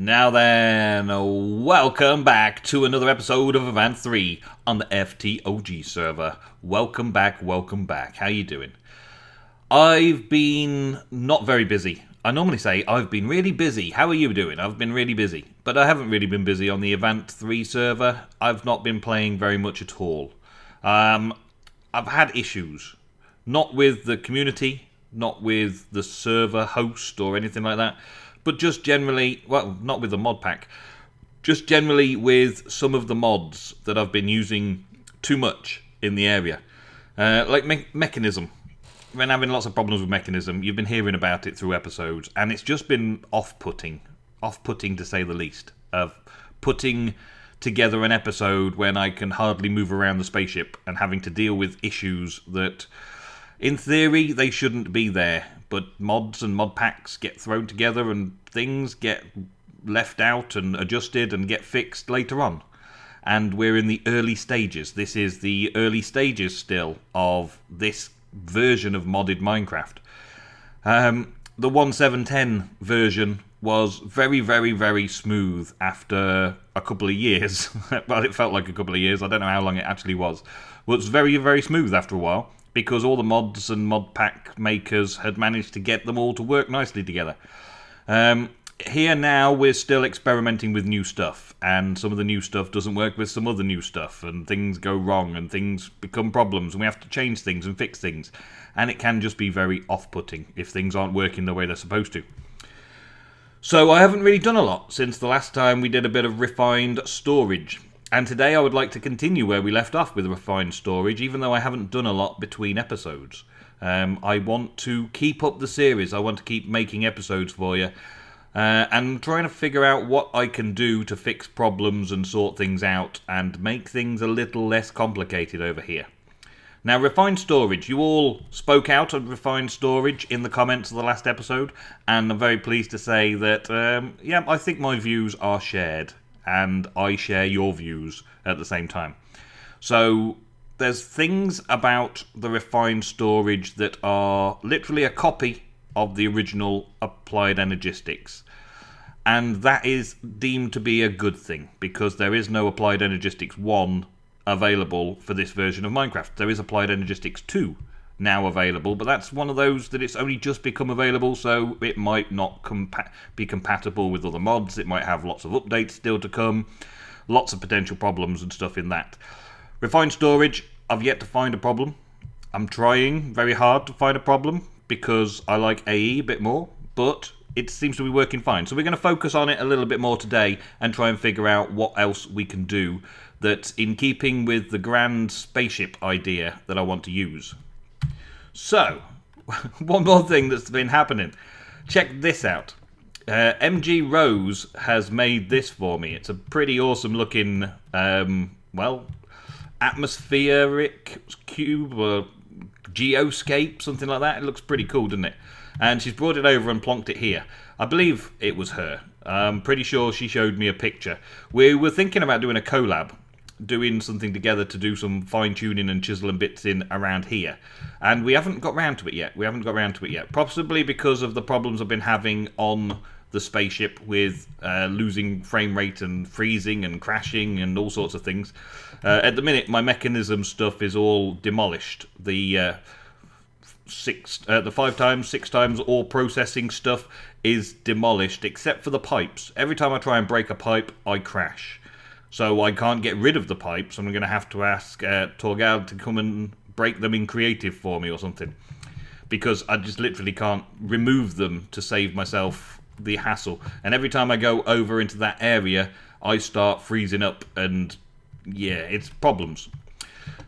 Now then, welcome back to another episode of Avant 3 on the FTOG server. Welcome back. How you doing? I've been not very busy. I normally say I've been really busy. How are you doing? I've been really busy. But I haven't really been busy on the Avant 3 server. I've not been playing very much at all. I've had issues. Not with the community, not with the server host or anything like that. But just generally, well, not with the mod pack, just generally with some of the mods that I've been using too much in the area. Like Mechanism. I've been having lots of problems with Mechanism. You've been hearing about it through episodes, and it's just been off-putting to say the least, of putting together an episode when I can hardly move around the spaceship and having to deal with issues that, in theory, they shouldn't be there. But mods and mod packs get thrown together and things get left out and adjusted and get fixed later on. And we're in the early stages. This is the early stages still of this version of modded Minecraft. The 1.7.10 version was very, very, very smooth after a couple of years. Well, it felt like a couple of years. I don't know how long it actually was. Well, it was very, very smooth after a while, because all the mods and mod pack makers had managed to get them all to work nicely together. Here now, we're still experimenting with new stuff, and some of the new stuff doesn't work with some other new stuff, and things go wrong, and things become problems, and we have to change things and fix things. And it can just be very off-putting if things aren't working the way they're supposed to. So I haven't really done a lot since the last time we did a bit of refined storage. And today I would like to continue where we left off with refined storage, even though I haven't done a lot between episodes. I want to keep up the series. I want to keep making episodes for you. And trying to figure out what I can do to fix problems and sort things out and make things a little less complicated over here. Now, refined storage. You all spoke out on refined storage in the comments of the last episode. And I'm very pleased to say that, I think my views are shared. And I share your views at the same time. So there's things about the refined storage that are literally a copy of the original Applied Energistics. And that is deemed to be a good thing, because there is no Applied Energistics 1 available for this version of Minecraft. There is Applied Energistics 2 now available, but that's one of those that it's only just become available, so it might not be compatible with other mods. It might have lots of updates still to come, lots of potential problems and stuff in that. Refined storage, I've yet to find a problem. I'm trying very hard to find a problem because I like AE a bit more, but it seems to be working fine. So we're going to focus on it a little bit more today and try and figure out what else we can do that's in keeping with the grand spaceship idea that I want to use. So, one more thing that's been happening. Check this out. MG Rose has made this for me. It's a pretty awesome looking, atmospheric cube or geoscape, something like that. It looks pretty cool, doesn't it? And she's brought it over and plonked it here. I believe it was her. I'm pretty sure she showed me a picture. We were thinking about doing a collab, doing something together to do some fine-tuning and chiseling bits in around here. And we haven't got round to it yet. Possibly because of the problems I've been having on the spaceship with losing frame rate and freezing and crashing and all sorts of things. At the minute, my mechanism stuff is all demolished. The 5 times, 6 times ore processing stuff is demolished, except for the pipes. Every time I try and break a pipe, I crash. So I can't get rid of the pipes. I'm going to have to ask ftog'ians to come and break them in creative for me or something. Because I just literally can't remove them to save myself the hassle. And every time I go over into that area, I start freezing up and, yeah, it's problems.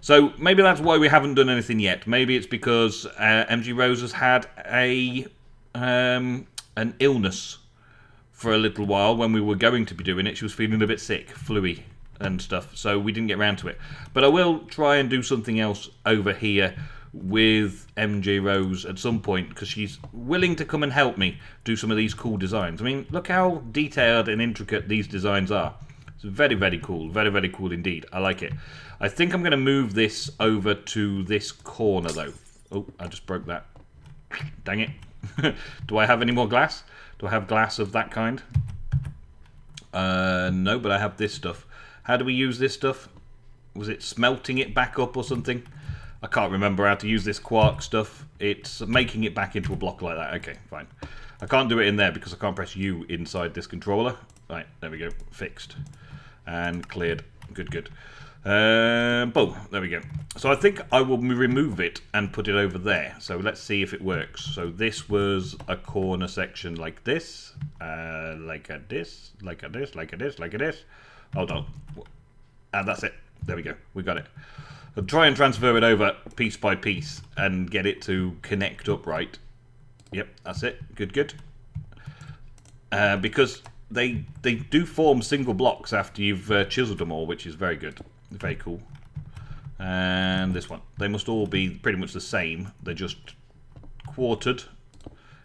So maybe that's why we haven't done anything yet. Maybe it's because MG Rose has had an illness for a little while when we were going to be doing it. She was feeling a bit sick, fluey and stuff, so we didn't get around to it. But I will try and do something else over here with MJ Rose at some point, because she's willing to come and help me do some of these cool designs. I mean, look how detailed and intricate these designs are. It's very, very cool. Very, very cool indeed. I like it. I think I'm going to move this over to this corner, though. Oh, I just broke that. Dang it. Do I have any more glass? Do I have glass of that kind? No, but I have this stuff. How do we use this stuff? Was it smelting it back up or something? I can't remember how to use this quark stuff. It's making it back into a block like that. Okay, fine. I can't do it in there because I can't press U inside this controller. Right, there we go. Fixed. And cleared. Good, good. Boom. There we go. So I think I will remove it and put it over there. So let's see if it works. So this was a corner section like this. Like a this. Like a this. Like a this. Like a this. Hold on. And that's it. There we go. We got it. I'll try and transfer it over piece by piece and get it to connect up right. Yep, that's it. Good, good. Because they do form single blocks after you've chiseled them all, which is very good. Very cool. And this one. They must all be pretty much the same. They're just quartered.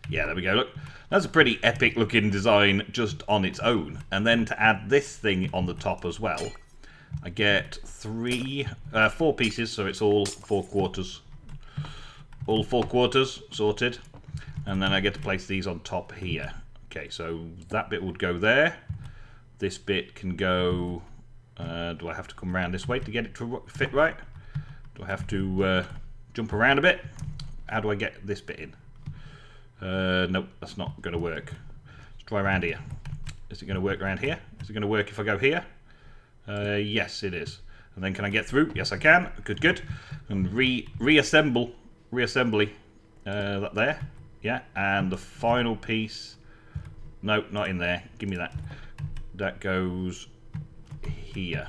Yeah, there we go. Look, that's a pretty epic looking design just on its own. And then to add this thing on the top as well, I get 4 pieces, so it's all 4 quarters. All 4 quarters sorted. And then I get to place these on top here. Okay, so that bit would go there. This bit can go... do I have to come around this way to get it to fit right? Do I have to jump around a bit? How do I get this bit in? Nope, that's not going to work. Let's try around here. Is it going to work around here? Is it going to work if I go here? Yes, it is. And then can I get through? Yes, I can. Good, good. And reassembly that there. Yeah, and the final piece. No, not in there. Give me that. That goes here.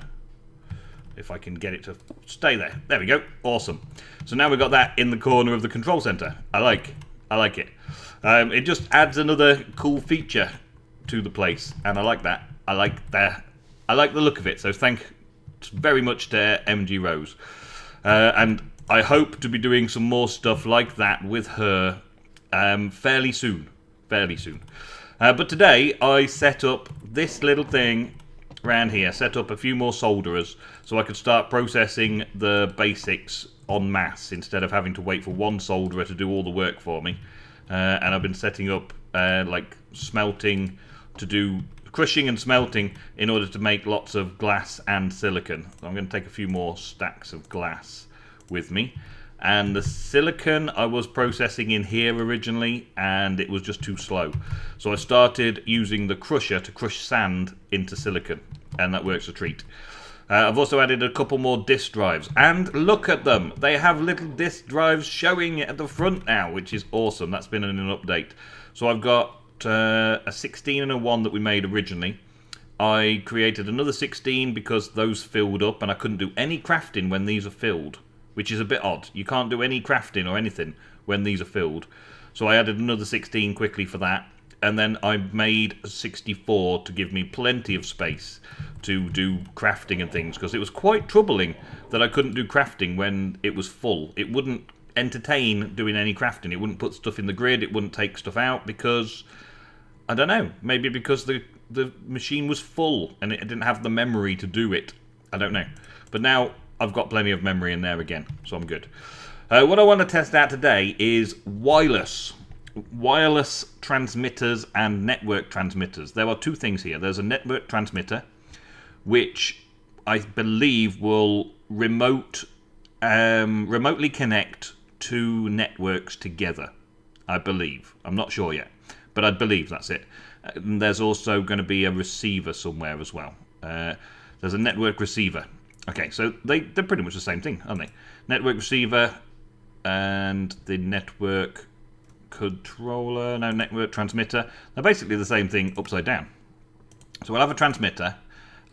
If I can get it to stay there. There we go. Awesome. So now we've got that in the corner of the control center. I like it. It just adds another cool feature to the place, and I like that. I like the look of it. So thanks very much to MG Rose, and I hope to be doing some more stuff like that with her fairly soon. But today I set up this little thing around here, set up a few more solderers so I could start processing the basics en masse instead of having to wait for one solderer to do all the work for me. And I've been setting up like smelting to do crushing and smelting in order to make lots of glass and silicon. So I'm going to take a few more stacks of glass with me. And the silicon I was processing in here originally, and it was just too slow. So I started using the crusher to crush sand into silicon, and that works a treat. I've also added a couple more disk drives, and look at them! They have little disk drives showing at the front now, which is awesome. That's been in an update. So I've got a 16 and a 1 that we made originally. I created another 16 because those filled up, and I couldn't do any crafting when these are filled, which is a bit odd. You can't do any crafting or anything when these are filled. So I added another 16 quickly for that. And then I made a 64 to give me plenty of space to do crafting and things. Because it was quite troubling that I couldn't do crafting when it was full. It wouldn't entertain doing any crafting. It wouldn't put stuff in the grid. It wouldn't take stuff out because... I don't know. Maybe because the machine was full and it didn't have the memory to do it. I don't know. But now... I've got plenty of memory in there again, so I'm good. What I want to test out today is wireless transmitters and network transmitters. There are two things here. There's a network transmitter, which I believe will remotely connect two networks together. I believe. I'm not sure yet, but I believe that's it. And there's also going to be a receiver somewhere as well. There's a network receiver. Okay, so they're pretty much the same thing, aren't they? Network receiver and the network controller, no, network transmitter. They're basically the same thing upside down. So we'll have a transmitter,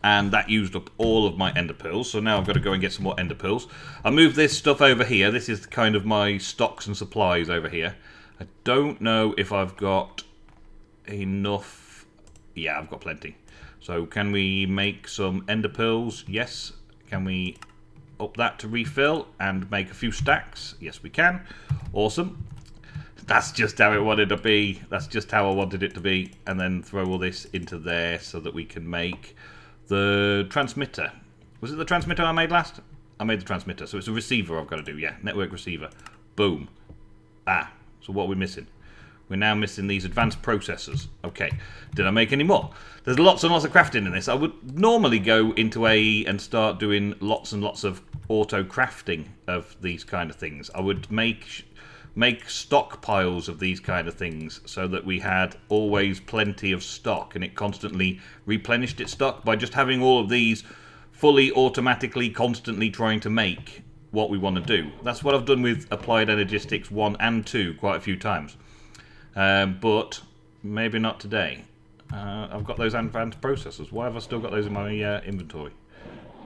and that used up all of my ender pearls. So now I've got to go and get some more ender pearls. I'll move this stuff over here. This is kind of my stocks and supplies over here. I don't know if I've got enough. Yeah, I've got plenty. So can we make some ender pearls? Yes. Can we up that to refill and make a few stacks? Yes, we can. Awesome. That's just how it wanted to be. That's just how I wanted it to be. And then throw all this into there so that we can make the transmitter. Was it the transmitter I made last? I made the transmitter. So it's a receiver I've got to do. Yeah, network receiver. Boom. Ah, so what are we missing? We're now missing these advanced processors. Okay, did I make any more? There's lots and lots of crafting in this. I would normally go into AE and start doing lots and lots of auto crafting of these kind of things. I would make stockpiles of these kind of things so that we had always plenty of stock and it constantly replenished its stock by just having all of these fully automatically constantly trying to make what we want to do. That's what I've done with Applied Energistics 1 and 2 quite a few times. But maybe not today. I've got those advanced processors. Why have I still got those in my inventory?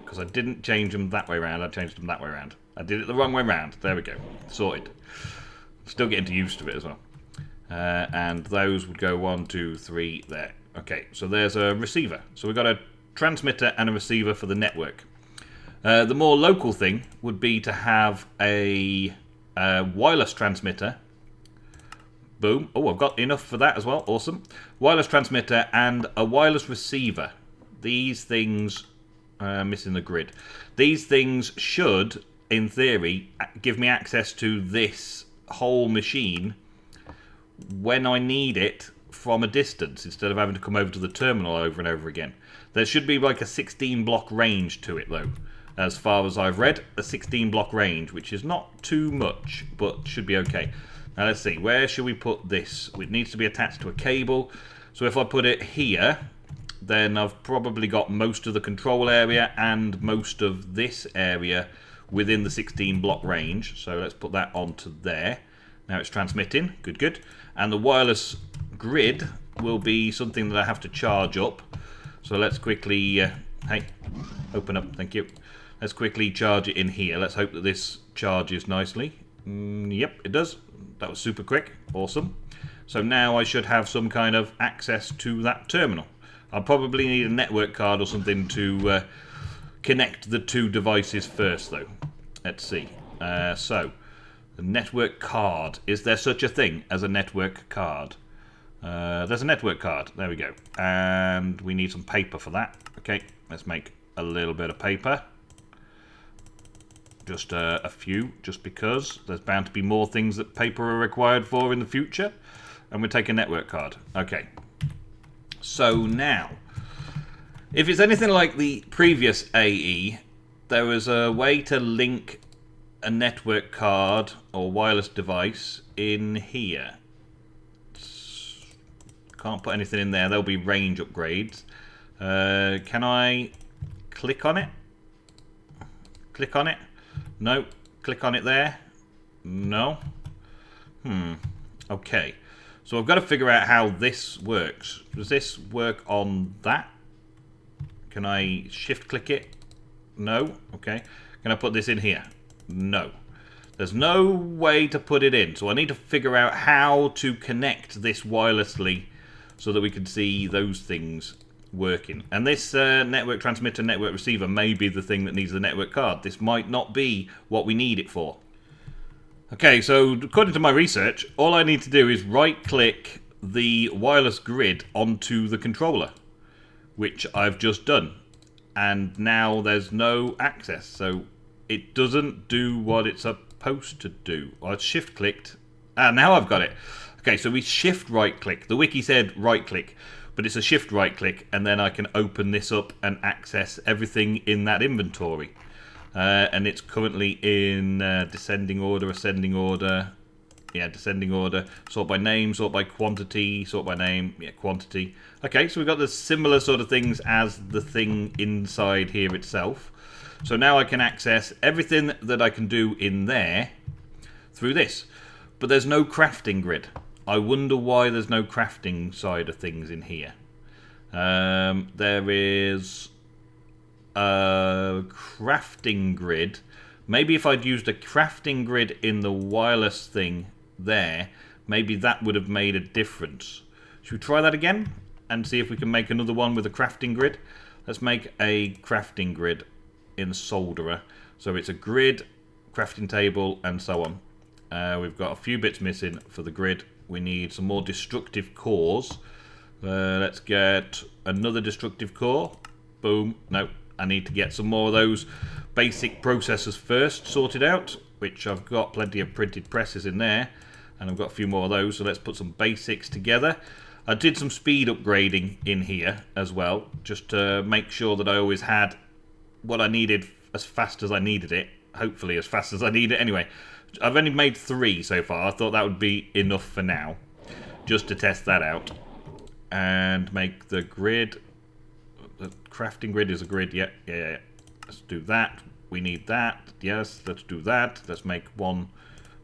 Because I didn't change them that way around, I changed them that way around. I did it the wrong way around. There we go. Sorted. Still getting used to it as well. And those would go 1, 2, 3 there. Okay, so there's a receiver. So we've got a transmitter and a receiver for the network. The more local thing would be to have a wireless transmitter. Boom. Oh, I've got enough for that as well. Awesome. Wireless transmitter and a wireless receiver. These things... missing the grid. These things should, in theory, give me access to this whole machine when I need it from a distance instead of having to come over to the terminal over and over again. There should be like a 16 block range to it though, as far as I've read. A 16 block range, which is not too much but should be okay. Now let's see, where should we put this? It needs to be attached to a cable, so if I put it here then I've probably got most of the control area and most of this area within the 16 block range. So let's put that onto there. Now it's transmitting. Good, good. And the wireless grid will be something that I have to charge up. So let's quickly... hey, open up. Thank you. Let's quickly charge it in here. Let's hope that this charges nicely. Yep, it does. That was super quick. Awesome. So now I should have some kind of access to that terminal. I'll probably need a network card or something to connect the two devices first, though. Let's see. So, the network card. Is there such a thing as a network card? There's a network card. There we go. And we need some paper for that. Okay, let's make a little bit of paper. Just a few, just because. There's bound to be more things that paper are required for in the future. And we'll take a network card. Okay. So now, if it's anything like the previous AE, there was a way to link a network card or wireless device in here. Can't put anything in there, there'll be range upgrades. Can I click on it? Click on it? No. Click on it there? No. Okay. So I've got to figure out how this works. Does this work on that? Can I shift click it? No. Okay. Can I put this in here? No. There's no way to put it in. So I need to figure out how to connect this wirelessly so that we can see those things working. And this network transmitter, network receiver may be the thing that needs the network card. This might not be what we need it for. Okay, so according to my research, all I need to do is right-click the wireless grid onto the controller, which I've just done. And now there's no access, so it doesn't do what it's supposed to do. I shift-clicked. Ah, now I've got it. Okay, so we shift right-click. The wiki said right-click, but it's a shift right-click, and then I can open this up and access everything in that inventory. And it's currently in descending order, ascending order. Yeah, descending order. Sort by name, sort by quantity, sort by name. Yeah, quantity. Okay, so we've got the similar sort of things as the thing inside here itself. So now I can access everything that I can do in there through this. But there's no crafting grid. I wonder why there's no crafting side of things in here. There is a crafting grid. Maybe if I'd used a crafting grid in the wireless thing there, maybe that would have made a difference. Should we try that again and see if we can make another one with a crafting grid? Let's make a crafting grid in Solderer. So it's a grid, crafting table, and so on. We've got a few bits missing for the grid. We need some more destructive cores. Let's get another destructive core. Boom. No, I need to get some more of those basic processors first sorted out, which I've got plenty of printed presses in there. And I've got a few more of those, so let's put some basics together. I did some speed upgrading in here as well, just to make sure that I always had what I needed as fast as I needed it. Hopefully as fast as I need it. Anyway, I've only made 3 so far. I thought that would be enough for now, just to test that out. And make the grid. The crafting grid is a grid. Yeah. Let's do that. We need that. Yes, let's do that. Let's make one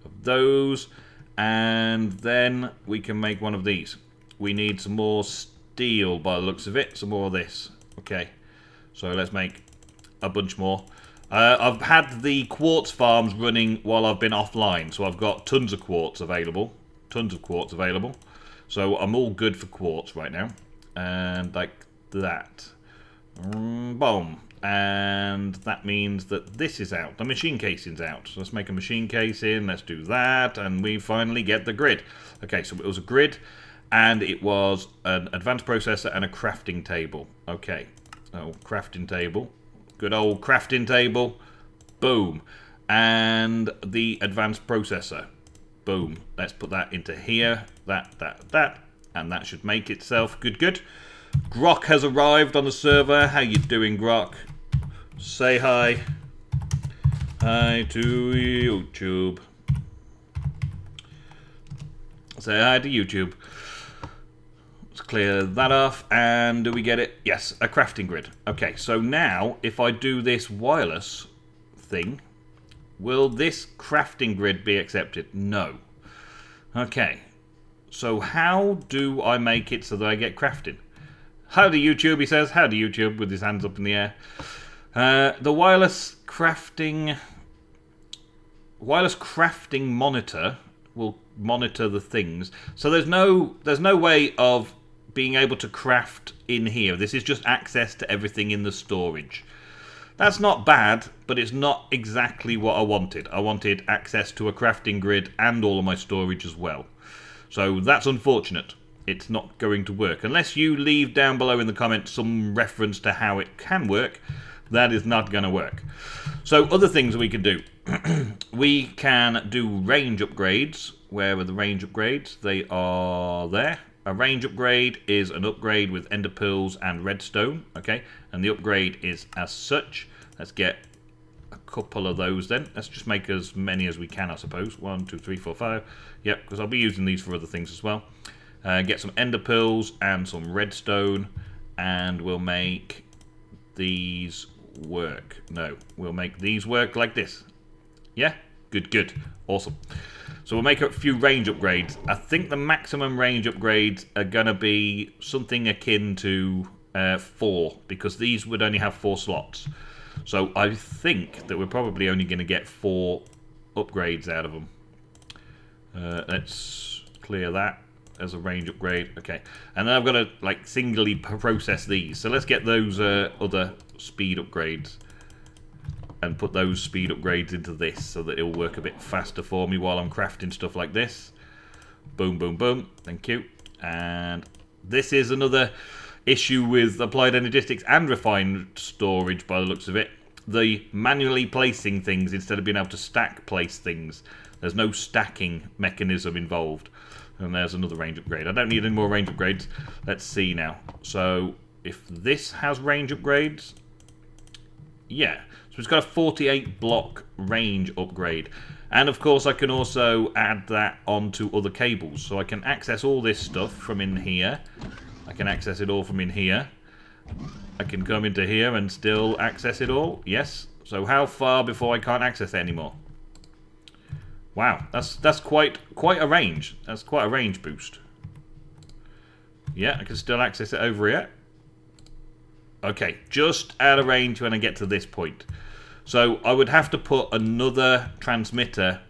of those. And then we can make one of these. We need some more steel by the looks of it. Some more of this. Okay. So let's make a bunch more. I've had the quartz farms running while I've been offline. So I've got tons of quartz available. So I'm all good for quartz right now. And like that. Boom. And that means that this is out. The machine casing's out. So let's make a machine casing. Let's do that. And we finally get the grid. Okay, so it was a grid. And it was an advanced processor and a crafting table. Okay. So crafting table. Good old crafting table. Boom. And the advanced processor. Boom. Let's put that into here. That. And that should make itself. Good. Grok has arrived on the server. How you doing, Grok? Say hi. Hi to YouTube. Say hi to YouTube. Let's clear that off. And do we get it? Yes, a crafting grid. Okay, so now if I do this wireless thing, will this crafting grid be accepted? No. Okay. So how do I make it so that I get crafting? Howdy YouTube, he says. Howdy YouTube, with his hands up in the air. The wireless crafting monitor will monitor the things. So there's no way of being able to craft in here. This is just access to everything in the storage. That's not bad, but it's not exactly what I wanted. I wanted access to a crafting grid and all of my storage as well. So that's unfortunate. It's not going to work. Unless you leave down below in the comments some reference to how it can work, that is not going to work. So other things we can do. We can do range upgrades. Where are the range upgrades? They are there. A range upgrade is an upgrade with ender pearls and redstone. Okay, and the upgrade is as such. Let's get a couple of those then. Let's just make as many as we can, I suppose. 1, 2, 3, 4, 5. Yep, because I'll be using these for other things as well. Get some ender pearls and some redstone, and we'll make these work. No, we'll make these work like this. Yeah? Good. Awesome. So we'll make a few range upgrades. I think the maximum range upgrades are going to be something akin to 4, because these would only have 4 slots. So I think that we're probably only going to get 4 upgrades out of them. Let's clear that as a range upgrade. Okay, and then I've got to like singly process these. So let's get those other speed upgrades and put those speed upgrades into this so that it'll work a bit faster for me while I'm crafting stuff like this. Boom. Thank you. And this is another issue with applied energistics and refined storage by the looks of it. The manually placing things instead of being able to stack place things. There's no stacking mechanism involved. And there's another range upgrade. I don't need any more range upgrades. Let's see now. So if this has range upgrades, yeah. So it's got a 48 block range upgrade. And of course I can also add that onto other cables. So I can access all this stuff from in here. I can access it all from in here. I can come into here and still access it all. Yes. So how far before I can't access it anymore? Wow, that's quite a range. That's quite a range boost. Yeah, I can still access it over here. Okay, just out of range when I get to this point. So I would have to put another transmitter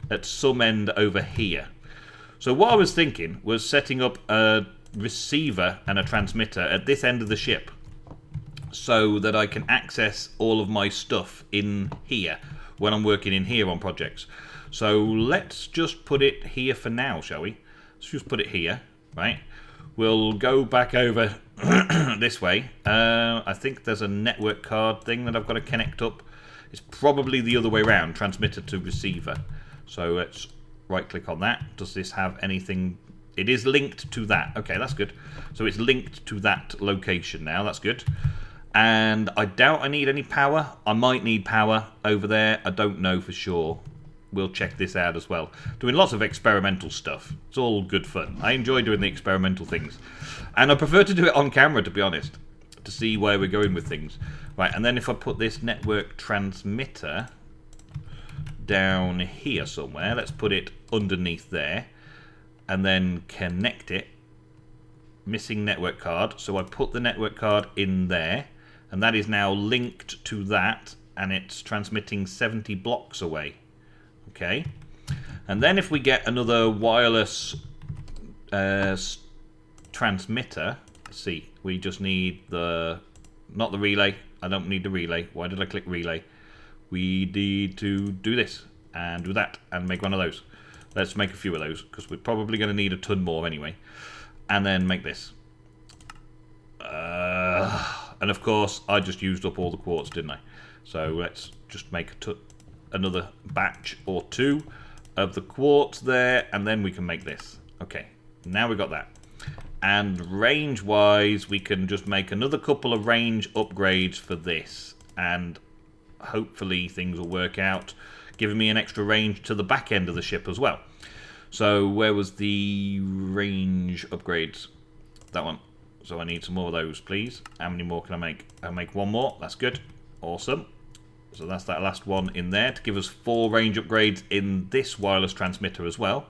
at some end over here. So what I was thinking was setting up a receiver and a transmitter at this end of the ship so that I can access all of my stuff in here when I'm working in here on projects. So let's just put it here for now, shall we? Let's just put it here, right? We'll go back over this way. I think there's a network card thing that I've got to connect up. It's probably the other way around, transmitter to receiver. So let's right click on that. Does this have anything? It is linked to that. Okay, that's good. So it's linked to that location now. That's good. And I doubt I need any power. I might need power over there. I don't know for sure. We'll check this out as well. Doing lots of experimental stuff. It's all good fun. I enjoy doing the experimental things. And I prefer to do it on camera, to be honest, to see where we're going with things. Right, and then if I put this network transmitter down here somewhere, let's put it underneath there, and then connect it. Missing network card. So I put the network card in there, and that is now linked to that, and it's transmitting 70 blocks away. Okay, and then if we get another wireless transmitter, let's see, we just need not the relay. I don't need the relay. Why did I click relay? We need to do this and do that and make one of those. Let's make a few of those because we're probably going to need a ton more anyway. And then make this. And of course, I just used up all the quartz, didn't I? So let's just make another batch or two of the quartz there, and then we can make this. Okay, now we got that. And range-wise, we can just make another couple of range upgrades for this, and hopefully things will work out, giving me an extra range to the back end of the ship as well. So where was the range upgrades? That one. So I need some more of those, please. How many more can I make? I'll make one more. That's good. Awesome. So that's that last one in there to give us 4 range upgrades in this wireless transmitter as well.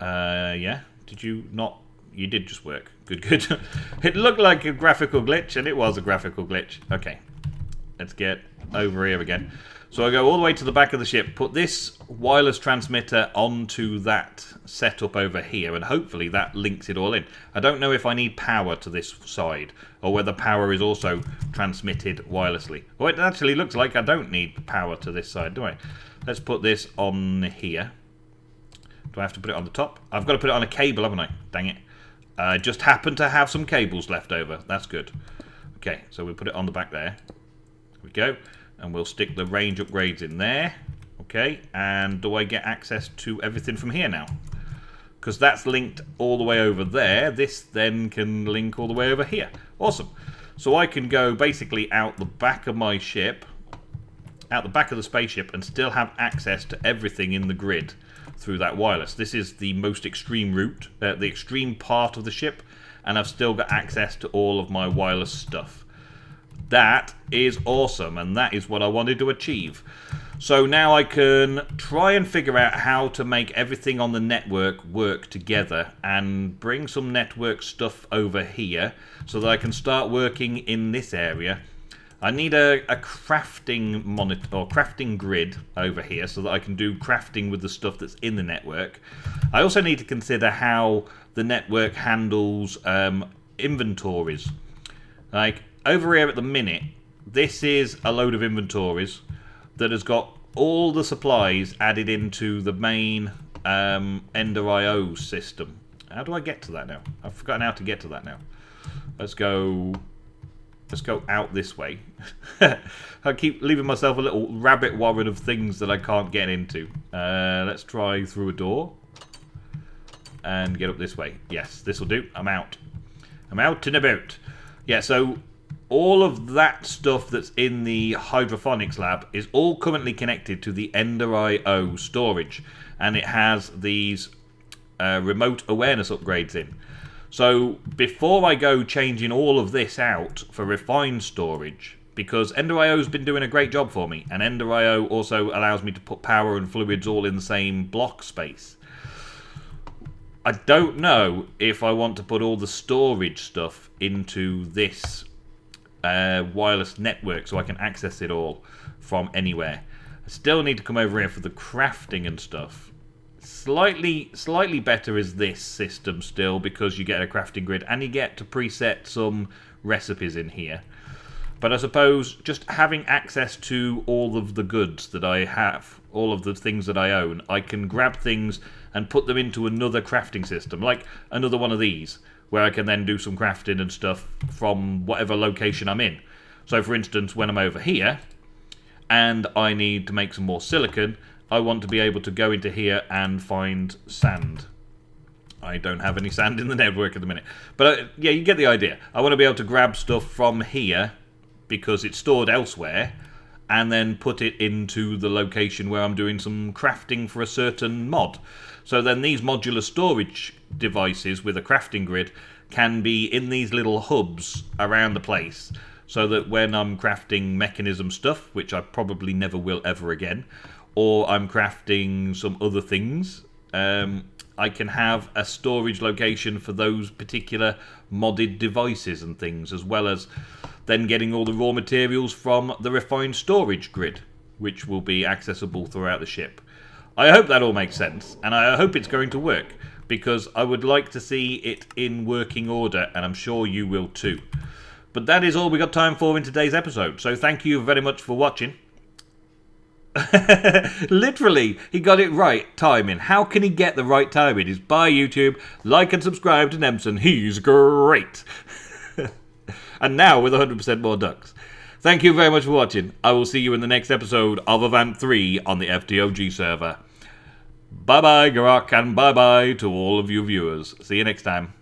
Yeah. Did you not? You did just work. Good, good. It looked like a graphical glitch, and it was a graphical glitch. Okay. Let's get over here again. So I go all the way to the back of the ship, put this wireless transmitter onto that setup over here, and hopefully that links it all in. I don't know if I need power to this side, or whether power is also transmitted wirelessly. Well, it actually looks like I don't need power to this side, do I? Let's put this on here. Do I have to put it on the top? I've got to put it on a cable, haven't I? Dang it. I just happen to have some cables left over. That's good. Okay, so we'll put it on the back there. There we go. And we'll stick the range upgrades in there. Okay, and do I get access to everything from here now? Because that's linked all the way over there. This then can link all the way over here. Awesome. So I can go basically out the back of my ship, out the back of the spaceship, and still have access to everything in the grid through that wireless. This is the most extreme route, the extreme part of the ship, and I've still got access to all of my wireless stuff. That is awesome, and that is what I wanted to achieve. So now I can try and figure out how to make everything on the network work together and bring some network stuff over here so that I can start working in this area. I need a crafting monitor or crafting grid over here so that I can do crafting with the stuff that's in the network. I also need to consider how the network handles inventories. Like, over here at the minute, this is a load of inventories that has got all the supplies added into the main Ender IO system. How do I get to that now? I've forgotten how to get to that now. Let's go out this way. I keep leaving myself a little rabbit warren of things that I can't get into. Let's try through a door and get up this way. Yes, this will do. I'm out. I'm out and about. Yeah, so all of that stuff that's in the hydroponics lab is all currently connected to the Ender IO storage, and it has these remote awareness upgrades in. So before I go changing all of this out for refined storage, because Ender IO's been doing a great job for me, and Ender IO also allows me to put power and fluids all in the same block space. I don't know if I want to put all the storage stuff into this wireless network so I can access it all from anywhere. I still need to come over here for the crafting and stuff. Slightly better is this system still, because you get a crafting grid and you get to preset some recipes in here. But I suppose just having access to all of the goods that I have, all of the things that I own, I can grab things and put them into another crafting system, like another one of these, where I can then do some crafting and stuff from whatever location I'm in. So for instance, when I'm over here, and I need to make some more silicon, I want to be able to go into here and find sand. I don't have any sand in the network at the minute. But yeah, you get the idea. I want to be able to grab stuff from here because it's stored elsewhere and then put it into the location where I'm doing some crafting for a certain mod. So then these modular storage devices with a crafting grid can be in these little hubs around the place, so that when I'm crafting mechanism stuff, which I probably never will ever again, or I'm crafting some other things, I can have a storage location for those particular modded devices and things, as well as then getting all the raw materials from the refined storage grid, which will be accessible throughout the ship. I hope that all makes sense, and I hope it's going to work, because I would like to see it in working order, and I'm sure you will too. But that is all we got time for in today's episode, so thank you very much for watching. Literally, he got it right, timing. How can he get the right timing? Is by YouTube, like and subscribe to Nemsun. He's great. And now with 100% more ducks. Thank you very much for watching. I will see you in the next episode of Avant 3 on the FTOG server. Bye-bye, Garak, and bye-bye to all of you viewers. See you next time.